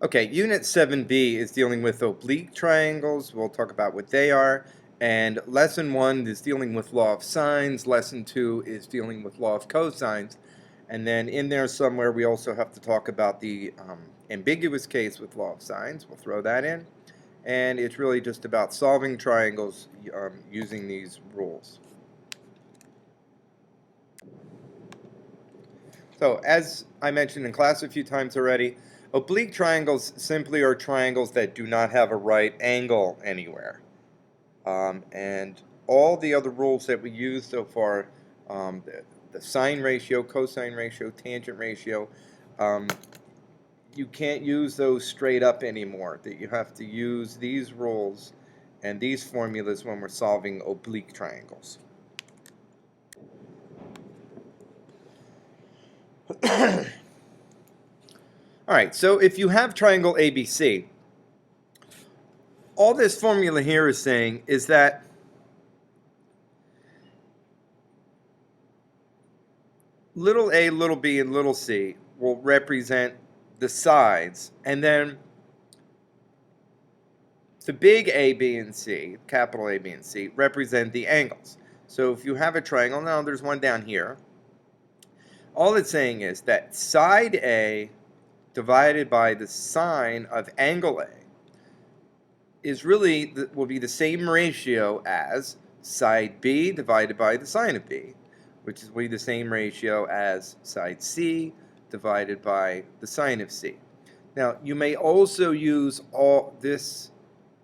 Okay, Unit 7b is dealing with oblique triangles. We'll talk about what they are. And Lesson 1 is dealing with law of sines. Lesson 2 is dealing with law of cosines. And then in there somewhere we also have to talk about the ambiguous case with law of sines. We'll throw that in. And it's really just about solving triangles using these rules. So as I mentioned in class a few times already, oblique triangles simply are triangles that do not have a right angle anywhere. And all the other rules that we use so far, the sine ratio, cosine ratio, tangent ratio, you can't use those straight up anymore. That you have to use these rules and these formulas when we're solving oblique triangles. All right, so if you have triangle ABC, all this formula here is saying is that little a, little b, and little c will represent the sides, and then the big A, B, and C, capital A, B, and C, represent the angles. So if you have a triangle, now there's one down here, all it's saying is that side A divided by the sine of angle A is really, will be the same ratio as side B divided by the sine of B, which will be the same ratio as side C divided by the sine of C. Now, you may also use all this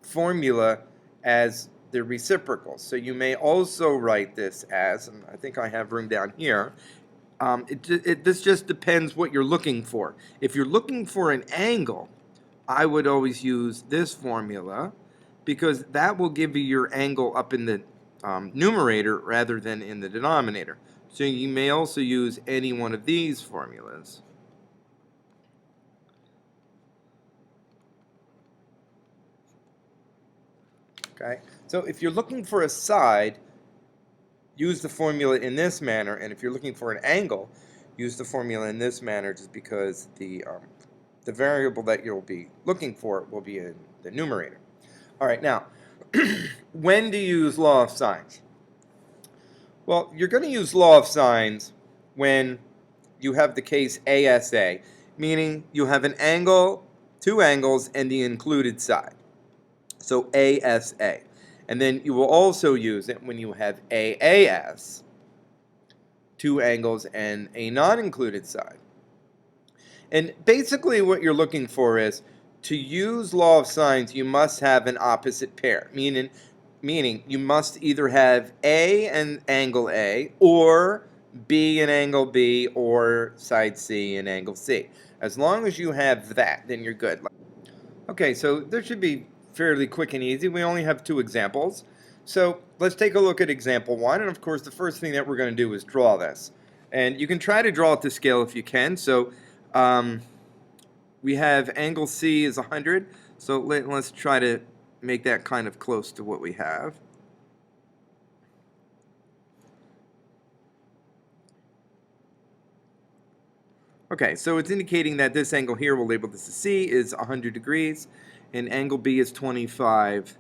formula as the reciprocal. So you may also write this as, and I think I have room down here, this just depends what you're looking for. If you're looking for an angle, I would always use this formula because that will give you your angle up in the numerator rather than in the denominator. So you may also use any one of these formulas. Okay? So if you're looking for a side, use the formula in this manner, and if you're looking for an angle, use the formula in this manner just because the variable that you'll be looking for will be in the numerator. All right, now, when do you use law of sines? Well, you're going to use law of sines when you have the case ASA, meaning you have an angle, two angles, and the included side. So ASA. And then you will also use it when you have AAS, two angles and a non-included side. And basically what you're looking for is to use law of sines, you must have an opposite pair, meaning you must either have A and angle A or B and angle B or side C and angle C. As long as you have that, then you're good. Okay, so this should be fairly quick and easy. We only have two examples. So let's take a look at example 1. And of course, the first thing that we're going to do is draw this. And you can try to draw it to scale if you can. So we have angle C is 100. So let's try to make that kind of close to what we have. Okay, so it's indicating that this angle here, we'll label this as C, is 100 degrees, and angle B is 25.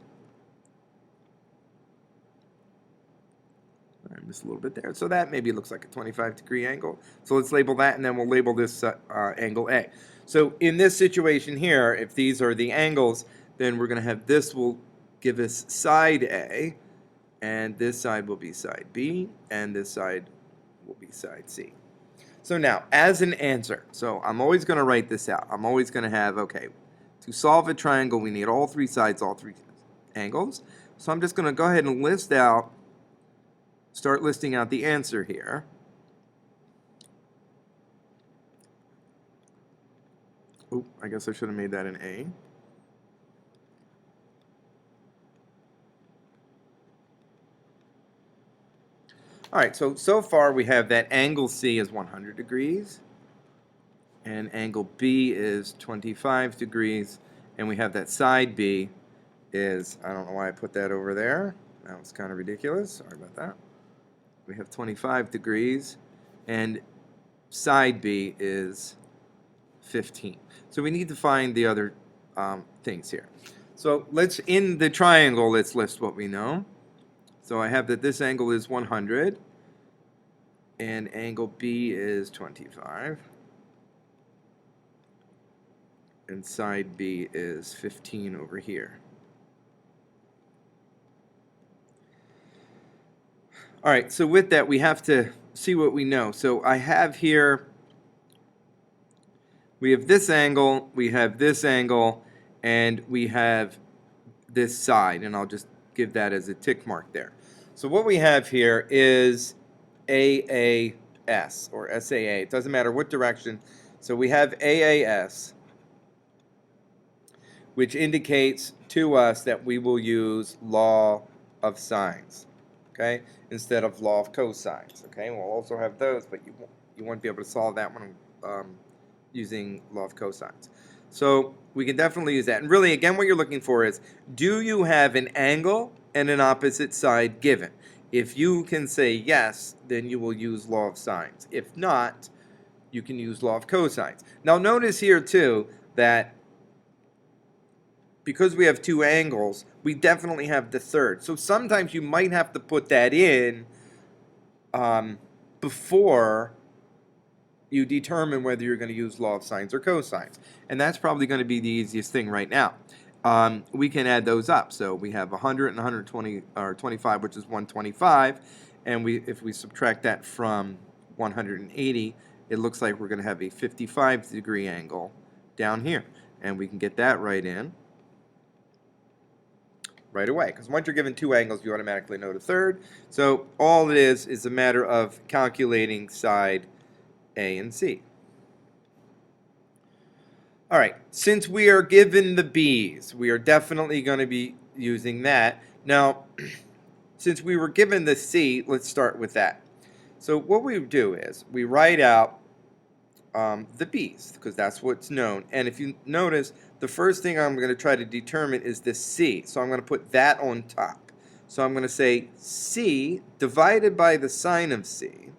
I missed a little bit there. So that maybe looks like a 25-degree angle. So let's label that, and then we'll label this angle A. So in this situation here, if these are the angles, then we're going to have this will give us side A, and this side will be side B, and this side will be side C. So now, as an answer, so I'm always going to write this out. I'm always going to have, okay, to solve a triangle, we need all three sides, all three angles. So I'm just going to go ahead and start listing out the answer here. Oh, I guess I should have made that an A. All right, so far we have that angle C is 100 degrees, and angle B is 25 degrees, and we have that side B is, I don't know why I put that over there. That was kind of ridiculous. Sorry about that. We have 25 degrees, and side B is 15. So we need to find the other things here. So in the triangle, let's list what we know. So I have that this angle is 100, and angle B is 25, and side B is 15 over here. All right, so with that, we have to see what we know. So I have here, we have this angle, we have this angle, and we have this side, and I'll just give that as a tick mark there. So what we have here is AAS, or SAA. It doesn't matter what direction. So we have AAS, which indicates to us that we will use law of sines, okay, instead of law of cosines, okay? We'll also have those, but you won't be able to solve that one using law of cosines. So we can definitely use that. And really, again, what you're looking for is, do you have an angle and an opposite side given? If you can say yes, then you will use law of sines. If not, you can use law of cosines. Now notice here too that because we have two angles, we definitely have the third. So sometimes you might have to put that in before you determine whether you're going to use law of sines or cosines. And that's probably going to be the easiest thing right now. We can add those up. So we have 100 and 120, or 25, which is 125. And if we subtract that from 180, it looks like we're going to have a 55-degree angle down here. And we can get that right in right away, because once you're given two angles, you automatically know the third. So all it is a matter of calculating side A and C. All right, since we are given the B's, we are definitely going to be using that. Now, since we were given the C, let's start with that. So what we do is we write out the B's, because that's what's known. And if you notice, the first thing I'm going to try to determine is the C. So I'm going to put that on top. So I'm going to say C divided by the sine of C,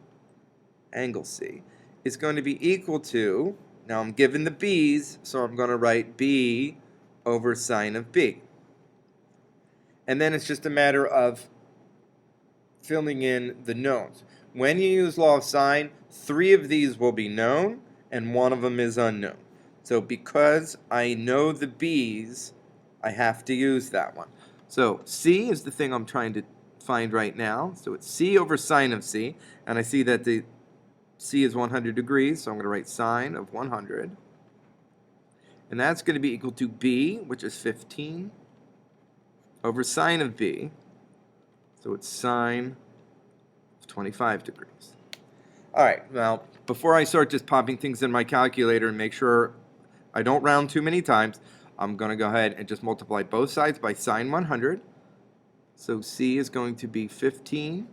angle C, is going to be equal to, now I'm given the B's, so I'm going to write B over sine of B. And then it's just a matter of filling in the knowns. When you use law of sine, 3 of these will be known, and 1 of them is unknown. So because I know the B's, I have to use that one. So C is the thing I'm trying to find right now. So it's C over sine of C, and I see that the C is 100 degrees, so I'm going to write sine of 100. And that's going to be equal to B, which is 15, over sine of B. So it's sine of 25 degrees. All right, now, before I start just popping things in my calculator and make sure I don't round too many times, I'm going to go ahead and just multiply both sides by sine 100. So C is going to be 15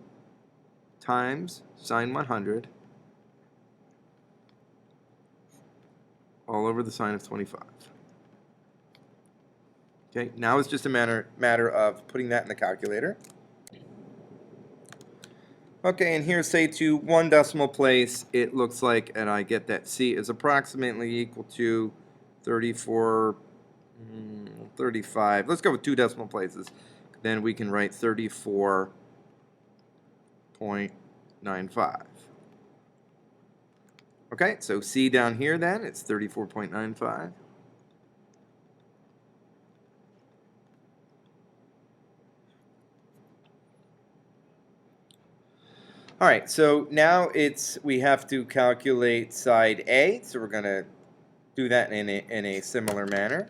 times sine 100 all over the sine of 25. Okay, now it's just a matter of putting that in the calculator. Okay, and here, say to 1 decimal place, it looks like, and I get that C is approximately equal to 34, 35. Let's go with 2 decimal places. Then we can write 34.95. Okay, so C down here then, it's 34.95. All right, so now we have to calculate side A, so we're going to do that in a similar manner.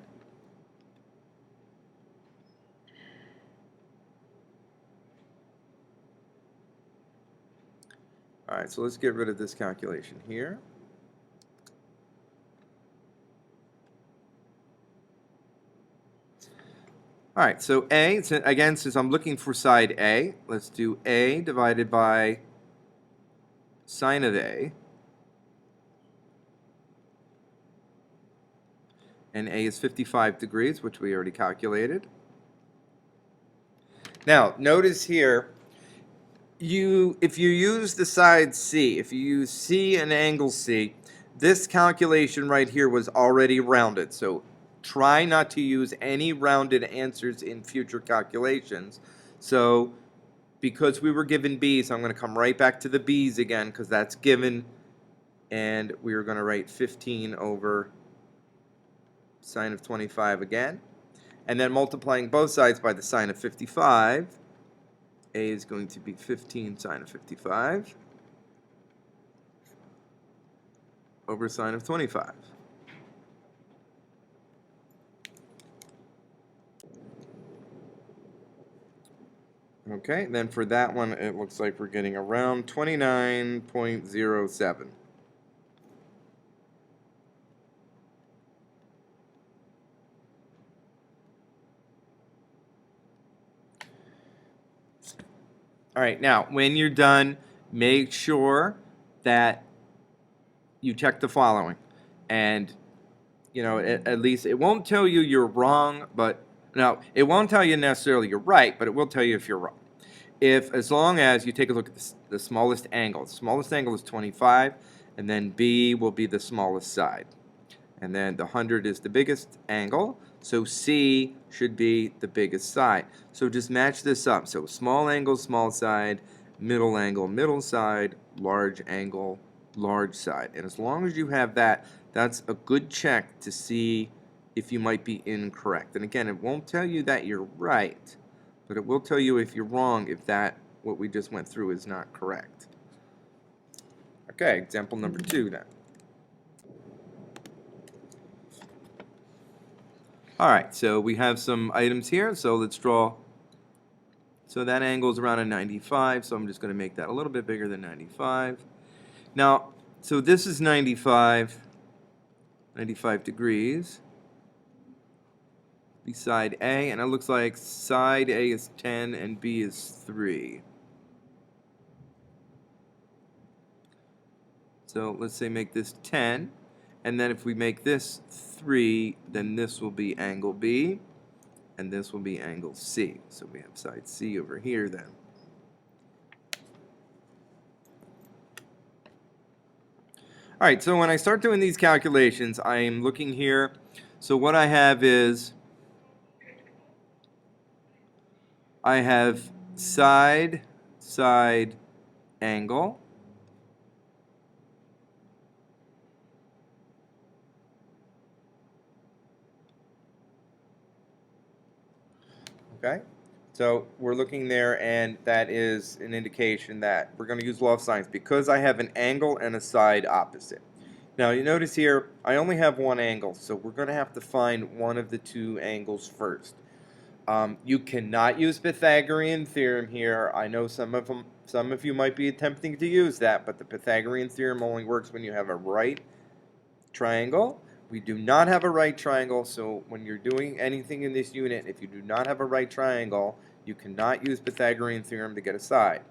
All right, so let's get rid of this calculation here. All right, so A, again, since I'm looking for side A, let's do A divided by sine of A. And A is 55 degrees, which we already calculated. Now, notice here, if you use the side C, if you use C and angle C, this calculation right here was already rounded, so try not to use any rounded answers in future calculations. So because we were given b's, I'm going to come right back to the b's again because that's given, and we are going to write 15 over sine of 25 again, and then multiplying both sides by the sine of 55, a is going to be 15 sine of 55 over sine of 25. Okay, then for that one, it looks like we're getting around 29.07. All right, now, when you're done, make sure that you check the following. And, you know, at least it won't tell you you're wrong, but, no, it won't tell you necessarily you're right, but it will tell you if you're wrong. As long as you take a look at the smallest angle. The smallest angle is 25, and then B will be the smallest side. And then the 100 is the biggest angle, so C should be the biggest side. So just match this up. So small angle, small side, middle angle, middle side, large angle, large side. And as long as you have that, that's a good check to see if you might be incorrect. And again, it won't tell you that you're right, but it will tell you if you're wrong, if what we just went through is not correct. Okay, example number 2 then. All right, so we have some items here, so let's draw. So that angle is around a 95, so I'm just going to make that a little bit bigger than 95. Now, so this is 95 degrees. Be side A, and it looks like side A is 10 and B is 3. So let's say make this 10, and then if we make this 3, then this will be angle B, and this will be angle C. So we have side C over here then. All right, so when I start doing these calculations, I am looking here. So what I have is, I have side, angle. Okay, so we're looking there, and that is an indication that we're going to use law of sines because I have an angle and a side opposite. Now you notice here I only have one angle, so we're going to have to find one of the two angles first. You cannot use Pythagorean theorem here. I know some of you might be attempting to use that, but the Pythagorean theorem only works when you have a right triangle. We do not have a right triangle, so when you're doing anything in this unit, if you do not have a right triangle, you cannot use Pythagorean theorem to get a side.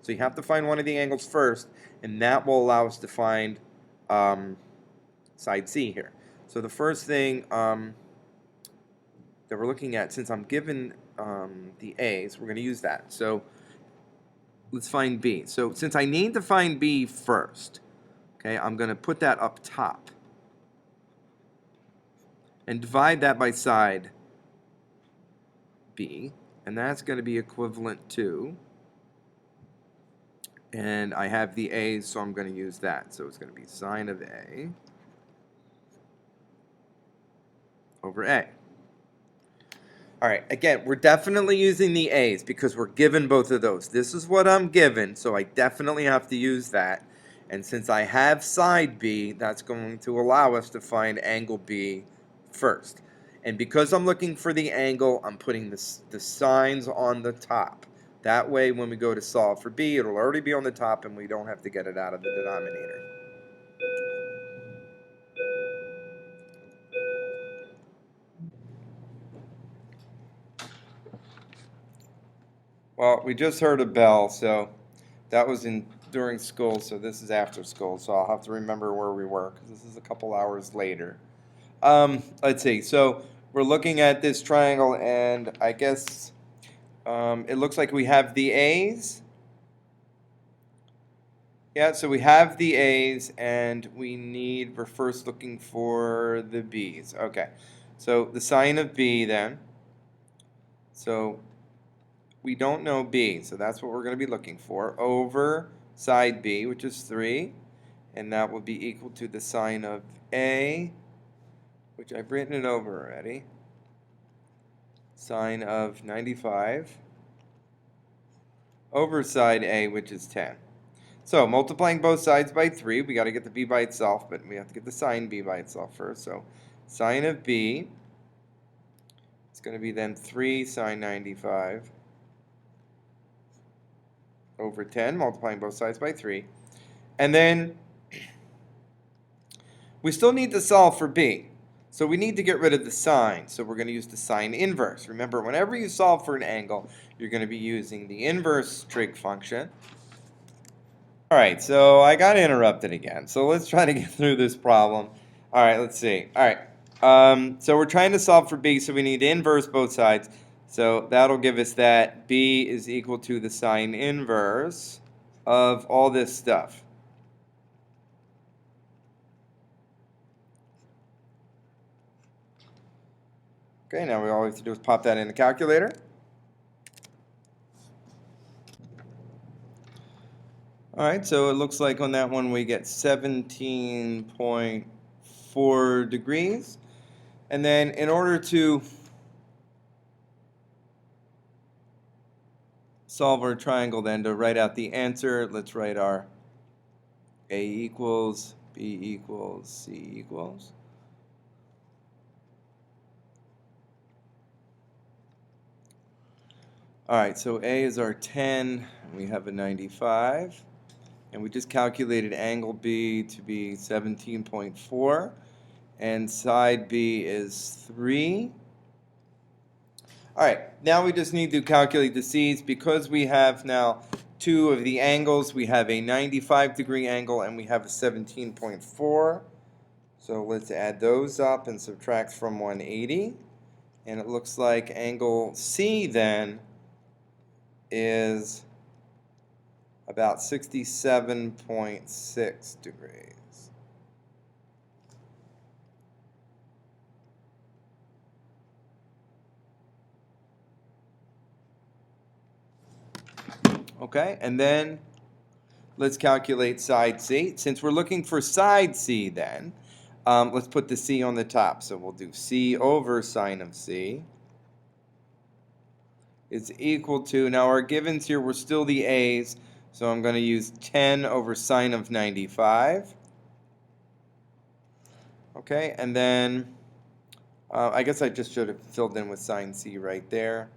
So you have to find one of the angles first, and that will allow us to find side C here. So the first thing that we're looking at, since I'm given the A's, we're going to use that. So let's find B. So since I need to find B first, okay, I'm going to put that up top and divide that by side B, and that's going to be equivalent to, and I have the A's, so I'm going to use that. So it's going to be sine of A over A. All right, again, we're definitely using the A's because we're given both of those. This is what I'm given, so I definitely have to use that. And since I have side B, that's going to allow us to find angle B first. And because I'm looking for the angle, I'm putting the signs on the top. That way, when we go to solve for B, it'll already be on the top and we don't have to get it out of the denominator. Well, we just heard a bell, so that was during school, so this is after school, so I'll have to remember where we were because this is a couple hours later. Let's see, so we're looking at this triangle, and I guess it looks like we have the A's. Yeah, so we have the A's and we're first looking for the B's. Okay, so the sine of B then. So we don't know B, so that's what we're going to be looking for. Over side B, which is 3, and that will be equal to the sine of A, which I've written it over already. Sine of 95 over side A, which is 10. So multiplying both sides by 3, we got to get the B by itself, but we have to get the sine B by itself first. So sine of B, it's going to be then 3 sine 95 over 10, multiplying both sides by 3. And then we still need to solve for B. So we need to get rid of the sine. So we're going to use the sine inverse. Remember, whenever you solve for an angle, you're going to be using the inverse trig function. All right, so I got interrupted again. So let's try to get through this problem. All right, let's see. All right, so we're trying to solve for B, so we need to inverse both sides. So that'll give us that B is equal to the sine inverse of all this stuff. Okay, now all we have to do is pop that in the calculator. All right, so it looks like on that one we get 17.4 degrees. And then in order to solve our triangle, then to write out the answer, let's write our A equals, B equals, C equals. All right, so A is our 10, and we have a 95. And we just calculated angle B to be 17.4, and side B is 3. All right, now we just need to calculate the C's. Because we have now two of the angles, we have a 95-degree angle and we have a 17.4. So let's add those up and subtract from 180. And it looks like angle C then is about 67.6 degrees. Okay, and then let's calculate side C. Since we're looking for side C then, let's put the C on the top. So we'll do C over sine of C is equal to, now our givens here were still the A's, so I'm going to use 10 over sine of 95. Okay, and then I guess I just should have filled in with sine C right there,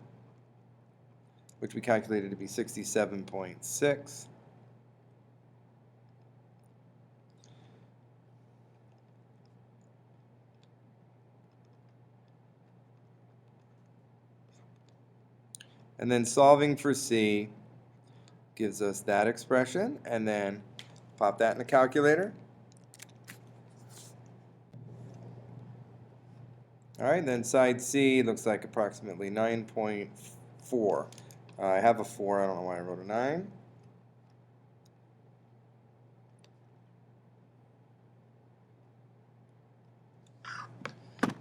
which we calculated to be 67.6. And then solving for C gives us that expression, and then pop that in the calculator. All right, then side C looks like approximately 9.4. I have a 4, I don't know why I wrote a 9.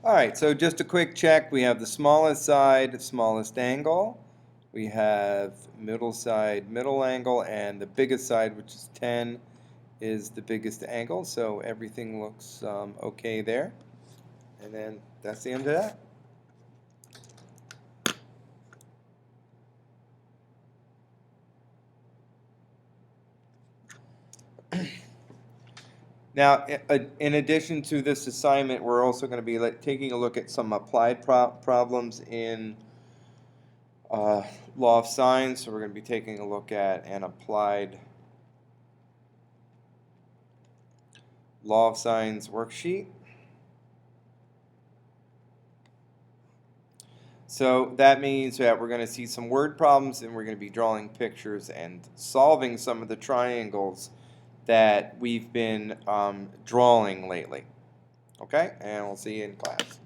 All right, so just a quick check. We have the smallest side, smallest angle. We have middle side, middle angle, and the biggest side, which is 10, is the biggest angle. So everything looks okay there. And then that's the end of that. Now, in addition to this assignment, we're also going to be taking a look at some applied problems in law of sines. So we're going to be taking a look at an applied law of sines worksheet. So that means that we're going to see some word problems, and we're going to be drawing pictures and solving some of the triangles that we've been drawing lately. Okay, and we'll see you in class.